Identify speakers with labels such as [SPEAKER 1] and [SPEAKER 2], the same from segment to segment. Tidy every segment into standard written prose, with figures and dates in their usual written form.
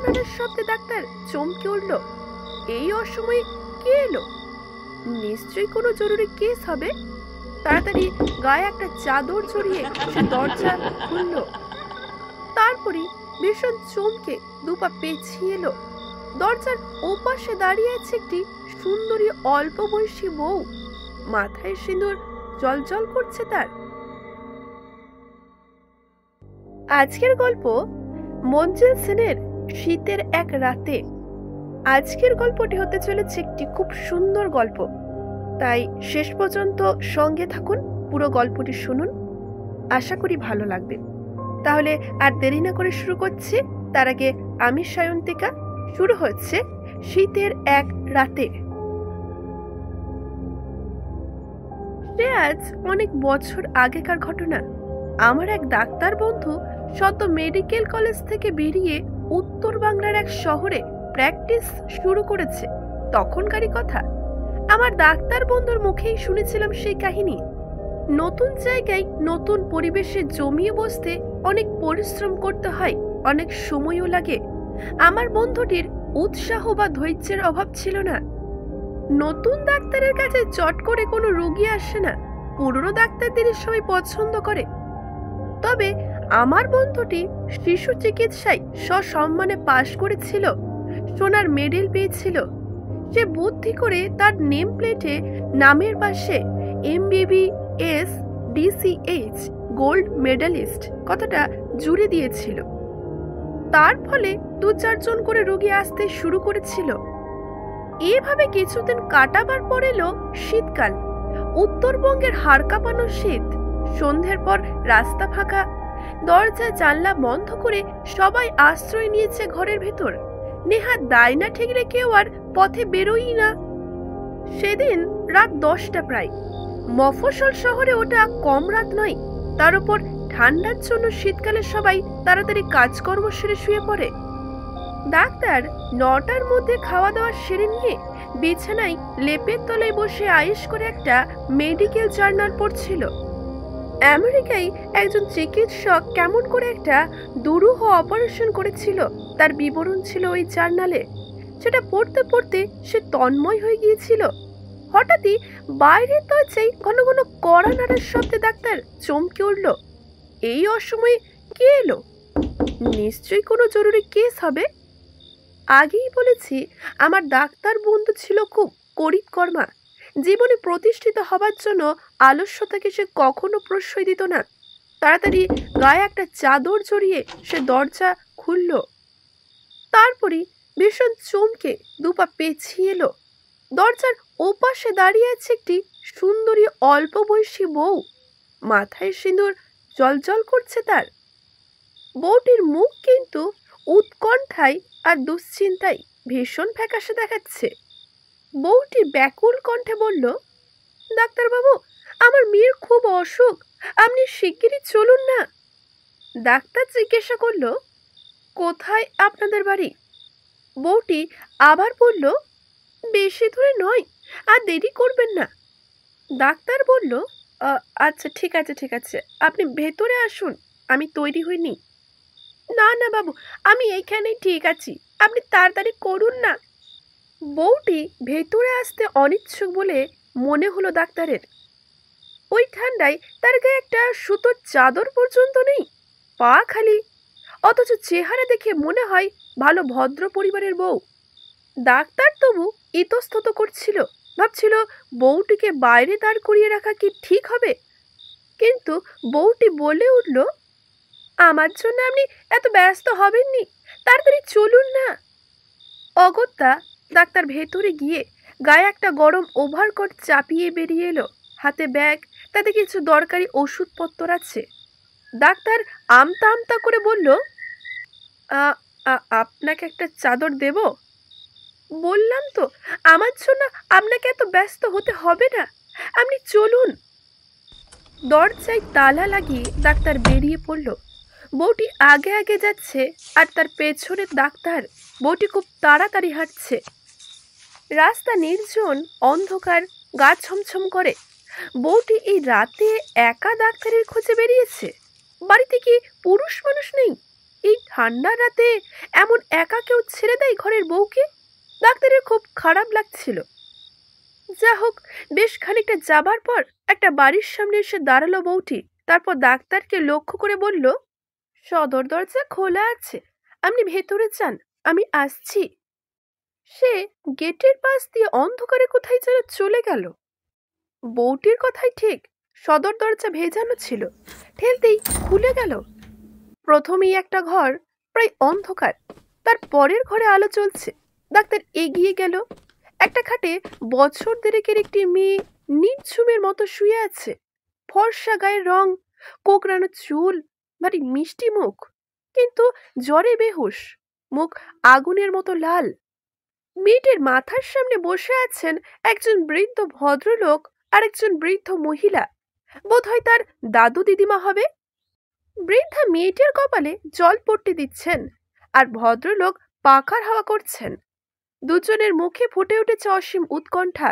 [SPEAKER 1] নাড়ার শব্দে ডাক্তার চমকে উঠল। এই অসময়ে কে এলো? নিশ্চয়ই কোনো জরুরি কেস হবে। তাড়াতাড়ি গায়ে একটা চাদর জড়িয়ে সে দরজা খুলল। তারপরে ভীষণ চমকে দুপা পেছিয়ে এলো। দরজার ওপাশে দাঁড়িয়ে আছে একটি সুন্দরী অল্প বয়সী বউ। মাথায় সিঁদুর জলজল করছে তার। আজকের গল্প মঞ্জিল সেনের শীতের এক রাতে। আজকের গল্পটি হতে চলেছে একটি খুব সুন্দর গল্প, তাই শেষ পর্যন্ত সঙ্গে থাকুন, পুরো গল্পটি শুনুন, আশা করি ভালো লাগবে। তাহলে আর দেরি না করে শুরু করছি। তার আগে আমি সায়ন্তিকা। শুরু হচ্ছে শীতের এক রাতে। সে আজ অনেক বছর আগেকার ঘটনা। আমার এক ডাক্তার বন্ধু সদ্য মেডিকেল কলেজ থেকে বেরিয়ে উত্তর বাংলার এক শহরে প্র্যাকটিস শুরু করেছে। তখনকারই কথা। আমার ডাক্তার বন্ধুর মুখেই শুনেছিলাম সেই কাহিনী। নতুন জায়গায় নতুন পরিবেশে জমিয়ে বসতে অনেক পরিশ্রম করতে হয়, অনেক সময়ও লাগে। আমার বন্ধুটির উৎসাহ বা ধৈর্যের অভাব ছিল না। নতুন ডাক্তারের কাছে চট করে কোনো রোগী আসে না, পুরনো ডাক্তারদের সবাই পছন্দ করে। তবে আমার বন্ধুটি শিশু চিকিৎসায় সসম্মানে পাশ করেছিল, সোনার মেডেল পেয়েছিল। সে বুদ্ধি করে তার নেম প্লেটে নামের পাশে MBBS DCH গোল্ড মেডালিস্ট কথাটা জুড়ে দিয়েছিল। তার ফলে 2-4 জন করে রোগী আসতে শুরু করেছিল। এভাবে কিছুদিন কাটাবার পর এলো শীতকাল। উত্তরবঙ্গের হাড় কাঁপানো শীত। সন্ধ্যের পর রাস্তা ফাঁকা, দরজা জানলা বন্ধ করে সবাই আশ্রয় নিয়েছে ঘরের ভেতর। নেহাত দায়না ঠেকলে কেউ আর পথে বেরোই না। সেদিন রাত 10টা প্রায়। মফস্বল শহরে ওটা কম রাত নয়। তার উপর ঠান্ডার জন্য শীতকালে সবাই তাড়াতাড়ি কাজকর্ম সেরে শুয়ে পড়ে। ডাক্তার 9টার মধ্যে খাওয়া দাওয়া সেরে নিয়ে বিছানায় লেপের তলায় বসে আয়েশ করে একটা মেডিকেল জার্নাল পড়ছিল। আমেরিকায় একজন চিকিৎসক কেমন করে একটা দুরূহ অপারেশন করেছিল তার বিবরণ ছিল ওই জার্নালে। সেটা পড়তে পড়তে সে তন্ময় হয়ে গিয়েছিল। হঠাৎই বাইরের দরজায় ঘন ঘন কড়া নাড়ার শব্দে ডাক্তার চমকে উঠল। এই অসময়ে কে এলো? নিশ্চয়ই কোনো জরুরি কেস হবে। আগেই বলেছি, আমার ডাক্তার বন্ধু ছিল খুব করিতকর্মা। জীবনে প্রতিষ্ঠিত হবার জন্য আলস্যতাকে সে কখনো প্রশ্রয় দিত না। তাড়াতাড়ি গায়ে একটা চাদর জড়িয়ে সে দরজা খুলল। তারপরে ভীষণ চমকে দুপা পেছিয়ে এলো। দরজার ওপাশে দাঁড়িয়ে আছে একটি সুন্দরী অল্প বয়সী বউ। মাথায় সিঁদুর জলজল করছে তার। বউটির মুখ কিন্তু উৎকণ্ঠায় আর দুশ্চিন্তায় ভীষণ ফ্যাকাশে দেখাচ্ছে। বউটি ব্যাকুল কণ্ঠে বলল, ডাক্তারবাবু, আমার মেয়ের খুব অসুখ, আপনি শিগগিরই চলুন না। ডাক্তার জিজ্ঞাসা করল, কোথায় আপনাদের বাড়ি? বউটি আবার বলল, বেশি দূরে নয়, আর দেরি করবেন না। ডাক্তার বলল, আচ্ছা ঠিক আছে ঠিক আছে, আপনি ভেতরে আসুন, আমি তৈরি হইনি। না না বাবু, আমি এইখানেই ঠিক আছি, আপনি তাড়াতাড়ি করুন না। বউটি ভেতরে আসতে অনিচ্ছুক বলে মনে হলো ডাক্তারের। ওই ঠান্ডায় তার গায়ে একটা সুতোর চাদর পর্যন্ত নেই, পা খালি, অথচ চেহারা দেখে মনে হয় ভালো ভদ্র পরিবারের বউ। ডাক্তার তবু ইতস্তত করছিল, ভাবছিল বউটিকে বাইরে দাঁড় করিয়ে রাখা কি ঠিক হবে। কিন্তু বউটি বলে উঠল, আমার জন্য আপনি এত ব্যস্ত হবেননি, তাড়াতাড়ি চলুন না। অগত্যা ডাক্তার ভেতরে গিয়ে গায়ে একটা গরম ওভারকোট চাপিয়ে বেরিয়ে এলো। হাতে ব্যাগ, তাতে কিছু দরকারি ওষুধপত্র আছে। ডাক্তার আমতা আমতা করে বলল, আপনাকে একটা চাদর দেব? বললাম তো, আমার জন্য আপনাকে এত ব্যস্ত হতে হবে না, আপনি চলুন। দরজায় তালা লাগিয়ে ডাক্তার বেরিয়ে পড়ল। বউটি আগে আগে যাচ্ছে আর তার পেছনে ডাক্তার। বউটি খুব তাড়াতাড়ি হাঁটছে। রাস্তা নির্জন, অন্ধকার, গা ছমছম করে। বউটি এই রাতে একা ডাক্তারের খোঁজে বেরিয়েছে। বাড়িতে কি পুরুষ মানুষ নেই? এই ঠান্ডা রাতে এমন একা কেউ ছেড়ে দেয় ঘরের বউকে? ডাক্তারের খুব খারাপ লাগছিল। যা হোক, বেশ খানিকটা যাবার পর একটা বাড়ির সামনে এসে দাঁড়ালো বউটি। তারপর ডাক্তারকে লক্ষ্য করে বলল, সদর দরজা খোলা আছে, আপনি ভেতরে যান, আমি আসছি। সে গেটের পাশ দিয়ে অন্ধকারে কোথায় যেন চলে গেল। বউটির কথাই ঠিক, সদর দরজা ভেজানো ছিল, ঠেলতেই খুলে গেল। প্রথমেই একটা ঘর, প্রায় অন্ধকার, তার পরের ঘরে আলো জ্বলছে। ডাক্তার এগিয়ে গেল। একটা খাটে বছর দেড়েকের একটি মেয়ে নিঝুমের মতো শুয়ে আছে। ফর্সা গায়ের রং, কোকড়ানো চুল, ভারী মিষ্টি মুখ, কিন্তু জ্বরে বেহুশ, মুখ আগুনের মতো লাল। মেয়েটির মাথার সামনে বসে আছেন একজন বৃদ্ধ ভদ্রলোক আর একজন বৃদ্ধ মহিলা, বোধহয় তার দাদু দিদিমা হবে। বৃদ্ধা মেয়েটির কপালে জলপট্টি দিচ্ছেন আর ভদ্রলোক পাখার হাওয়া করছেন। দুজনের মুখে ফুটে উঠেছে অসীম উৎকণ্ঠা।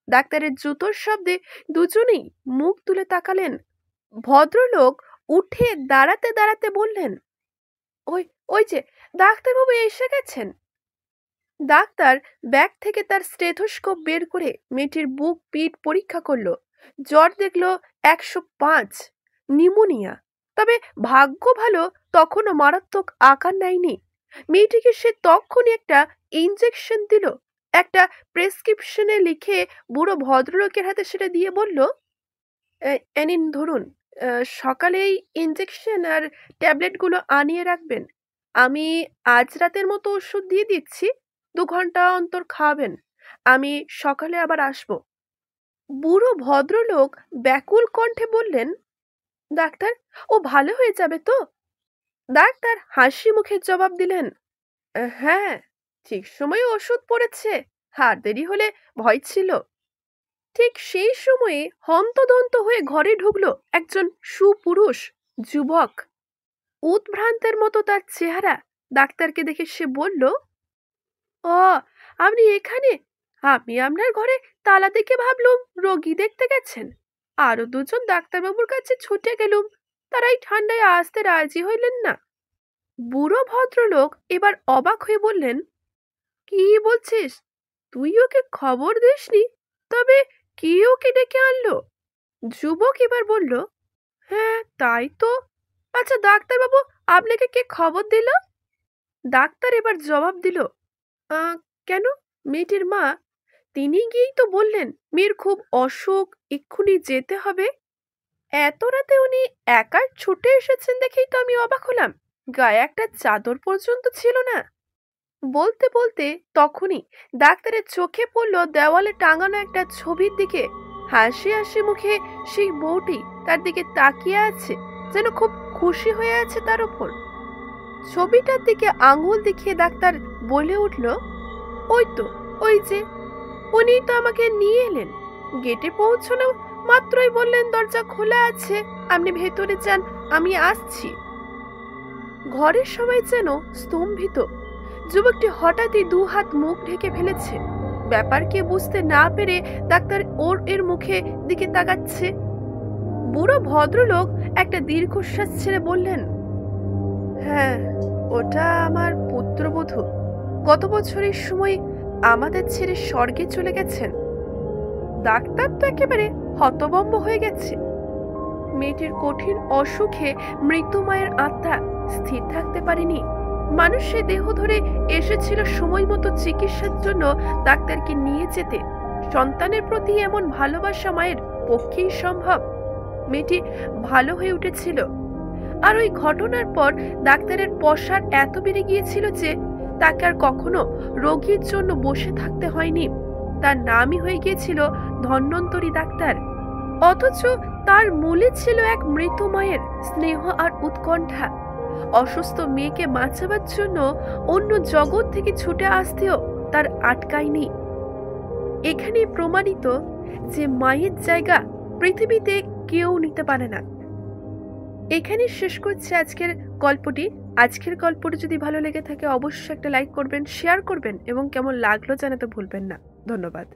[SPEAKER 1] ডাক্তারের জুতোর শব্দে দুজনেই মুখ তুলে তাকালেন। ভদ্রলোক উঠে দাঁড়াতে দাঁড়াতে বললেন, ওই ওই যে ডাক্তারবাবু এসে গেছেন। ডাক্তার ব্যাগ থেকে তার স্টেথোস্কোপ বের করে মেয়েটির বুক পিঠ পরীক্ষা করলো। জ্বর দেখলো 105, নিউমোনিয়া। তবে ভাগ্য ভালো, তখনও মারাত্মক আকার নেয়নি। মেয়েটিকে সে তখনই একটা ইনজেকশন দিল। একটা প্রেসক্রিপশনে লিখে বুড়ো ভদ্রলোকের হাতে সেটা দিয়ে বলল, নিন ধরুন, সকালেই ইনজেকশন আর ট্যাবলেটগুলো আনিয়ে রাখবেন। আমি আজ রাতের মতো ওষুধ দিয়ে দিচ্ছি, 2 ঘন্টা অন্তর খাবেন। আমি সকালে আবার আসব। বুড়ো ভদ্রলোক ব্যাকুল কণ্ঠে বললেন, ডাক্তার, ও ভালো হয়ে যাবে তো? ডাক্তার হাসি মুখে জবাব দিলেন, হ্যাঁ, ঠিক সময়ে ওষুধ পড়েছে, আর দেরি হলে ভয় ছিল। ঠিক সেই সময়ে হন্তদন্ত হয়ে ঘরে ঢুকলো একজন সুপুরুষ যুবক। উদ্ভ্রান্তের মতো তার চেহারা। ডাক্তারকে দেখে সে বলল, ও, আপনি এখানে? আমি আপনার ঘরে তালা দেখে ভাবলুম রোগী দেখতে গেছেন। আরো 2জন ডাক্তারবাবুর কাছে ছুটে গেলুম, তারাই ঠান্ডায় আসতে রাজি হইলেন না। বুড়ো ভদ্রলোক এবার অবাক হয়ে বললেন, কি বলছিস? তুই ওকে খবর দিসনি? তবে কি ওকে ডেকে আনলো? যুবক এবার বলল, হ্যাঁ তাই তো। আচ্ছা ডাক্তারবাবু, আপনাকে কে খবর দিল? ডাক্তার এবার জবাব দিল, কেন, মেয়েটির মা। তিনি গিয়েই তো বললেন মেয়ের খুব অসুখ, এক্ষুনি যেতে হবে। এত রাতে উনি একা ছুটে এসেছেন দেখেই তো আমি অবাক হলাম। গায়ে একটা চাদর পর্যন্ত ছিল না। বলতে বলতে তখনই ডাক্তারের চোখে পড়ল দেওয়ালে টাঙানো একটা ছবির দিকে। হাসি হাসি মুখে সেই বউটি তার দিকে তাকিয়ে আছে, যেন খুব খুশি হয়ে আছে তার উপর। ছবিটার দিকে আঙুল দেখিয়ে ডাক্তার বলে উঠল, ওই তো, ওই যে, উনি তো আমাকে নিয়ে এলেন। গেটে পৌঁছানো মাত্রই বললেন দরজা খোলা আছে, আপনি ভেতরে যান, আমি আসছি। ঘরের সবাই যেন স্তম্ভিত। যুবকটি হঠাৎই 2 হাত মুখ ঢেকে ফেলেছে। ব্যাপারকে বুঝতে না পেরে ডাক্তার এর মুখে দিকে তাকাচ্ছে। বুড়ো ভদ্রলোক একটা দীর্ঘশ্বাস ছেড়ে বললেন, হ্যাঁ, ওটা আমার পুত্রবধূ। গত বছরের সময় আমাদের ছেড়ে স্বর্গে চলে গেছেন। ডাক্তার তো একেবারে হতভম্ব হয়ে গেছে। মেয়েটির কঠিন অসুখে মৃত মায়ের আত্মা স্থির থাকতে পারেনি। মানুষের দেহ ধরে এসেছিল সময় মতো চিকিৎসার জন্য ডাক্তারকে নিয়ে যেতে। সন্তানের প্রতি এমন ভালোবাসা মায়ের পক্ষেই সম্ভব। মেয়েটি ভালো হয়ে উঠেছিল। আর ওই ঘটনার পর ডাক্তারের পসার এত বেড়ে গিয়েছিল যে তাকে আর কখনো রোগীর জন্য বসে থাকতে হয়নি। তার নামই হয়ে গিয়েছিল ধন্বন্তরী ডাক্তার। অথচ তার মূলে ছিল এক মৃত মায়ের স্নেহ আর উৎকণ্ঠা। অসুস্থ মেয়েকে বাঁচাবার জন্য অন্য জগৎ থেকে ছুটে আসতেও তার আটকায়নি। এখানে প্রমাণিত যে মায়ের জায়গা পৃথিবীতে কেউ নিতে পারে না। এখানে শেষ করছি আজকের গল্পটি। আজকের গল্পটি যদি ভালো লেগে থাকে অবশ্যই একটা লাইক করবেন, শেয়ার করবেন এবং কেমন লাগলো জানাতে ভুলবেন না। ধন্যবাদ।